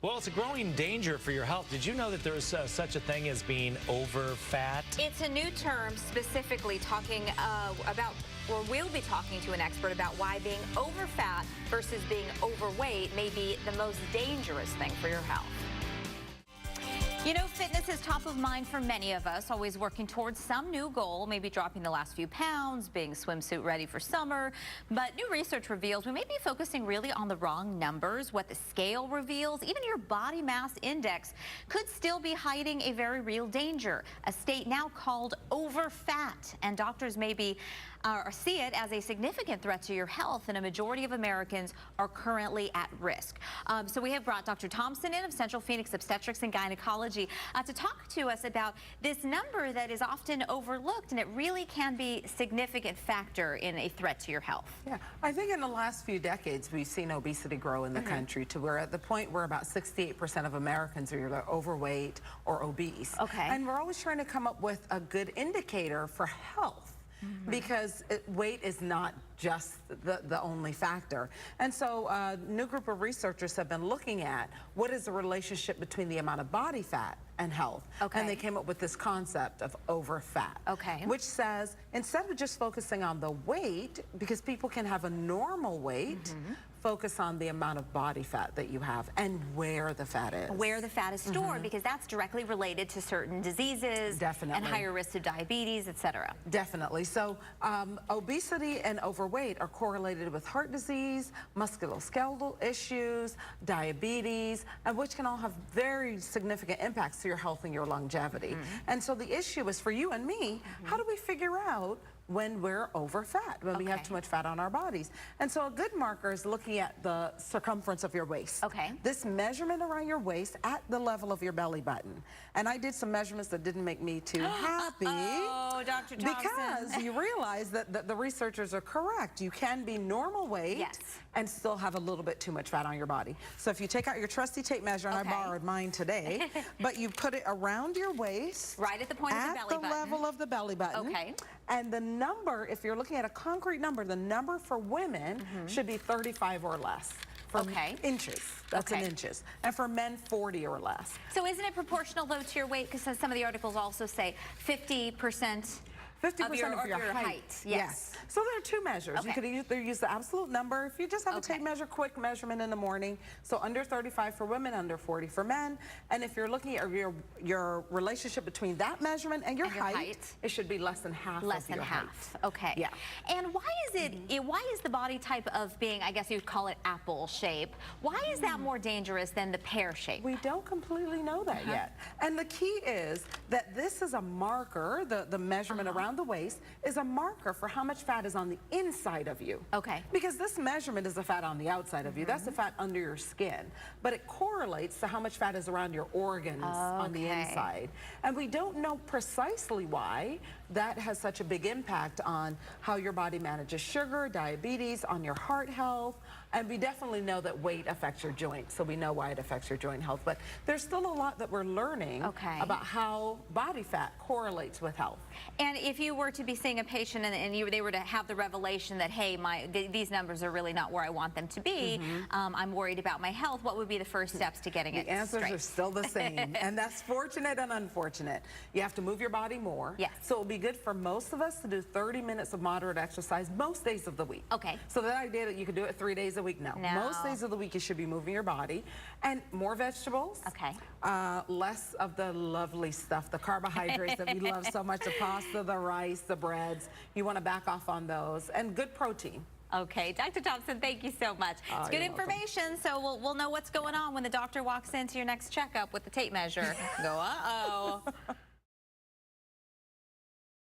Well, it's a growing danger for your health. Did you know that there is such a thing as being over fat? It's a new term specifically talking about, or we'll be talking to an expert about why being over fat versus being overweight may be the most dangerous thing for your health. You know, fitness is top of mind for many of us, always working towards some new goal, maybe dropping the last few pounds, being swimsuit ready for summer. But new research reveals we may be focusing really on the wrong numbers. What the scale reveals, even your body mass index, could still be hiding a very real danger, a state now called overfat. And doctors maybe see it as a significant threat to your health, and a majority of Americans are currently at risk. So we have brought Dr. Thompson in of Central Phoenix Obstetrics and Gynecology to talk to us about this number that is often overlooked, and it really can be a significant factor in a threat to your health. Yeah, I think in the last few decades we've seen obesity grow in the country to where at the point where about 68% of Americans are either overweight or obese. Okay. And we're always trying to come up with a good indicator for health. Because weight is not just the only factor. And so a new group of researchers have been looking at what is the relationship between the amount of body fat and health. Okay. And they came up with this concept of overfat. Okay. Which says, instead of just focusing on the weight, because people can have a normal weight, focus on the amount of body fat that you have and where the fat is. Where the fat is stored, because that's directly related to certain diseases. Definitely. And higher risk of diabetes, etc. Definitely. So obesity and overweight are correlated with heart disease, musculoskeletal issues, diabetes, and which can all have very significant impacts to your health and your longevity. And so the issue is for you and me, how do we figure out when we're over fat, when we have too much fat on our bodies? And so a good marker is looking at the circumference of your waist. Okay. This measurement around your waist at the level of your belly button. And I did some measurements that didn't make me too happy. Oh, Dr. Thompson. Because you realize that the researchers are correct. You can be normal weight and still have a little bit too much fat on your body. So if you take out your trusty tape measure, and I borrowed mine today, but you put it around your waist. Right at the point of the belly button. At the level of the belly button. Okay. And the number, if you're looking at a concrete number, the number for women should be 35 or less. For inches. That's in inches. And for men, 40 or less. So isn't it proportional, though, to your weight? Because some of the articles also say 50% 50% of your height. Yes. So there are two measures. You could either use the absolute number. If you just have a tape measure, quick measurement in the morning, so under 35 for women, under 40 for men. And if you're looking at your relationship between that measurement and your height, it should be less than half of your height. Okay. Yeah. And why is it? Why is the body type of being, I guess you'd call it apple shape, why is that more dangerous than the pear shape? We don't completely know that yet. And the key is that this is a marker, the measurement around the waist is a marker for how much fat is on the inside of you. Okay. Because this measurement is the fat on the outside of you. That's the fat under your skin. But it correlates to how much fat is around your organs on the inside. And we don't know precisely why that has such a big impact on how your body manages sugar, diabetes, on your heart health. And we definitely know that weight affects your joints, so we know why it affects your joint health. But there's still a lot that we're learning about how body fat correlates with health. And if you were to be seeing a patient and they were to have the revelation that, hey, these numbers are really not where I want them to be, I'm worried about my health, what would be the first steps to getting it straight? The answers are still the same, and that's fortunate and unfortunate. You have to move your body more. Yes. So it would be good for most of us to do 30 minutes of moderate exercise most days of the week. Okay. So that idea that you could do it 3 days a week, no. Most days of the week you should be moving your body. And more vegetables. Okay. Less of the lovely stuff, the carbohydrates that we love so much, the pasta, the rice, the breads. You want to back off on those. And good protein. Okay, Dr. Thompson, thank you so much. It's good information, so we'll know what's going on when the doctor walks into your next checkup with the tape measure. Go, uh-oh.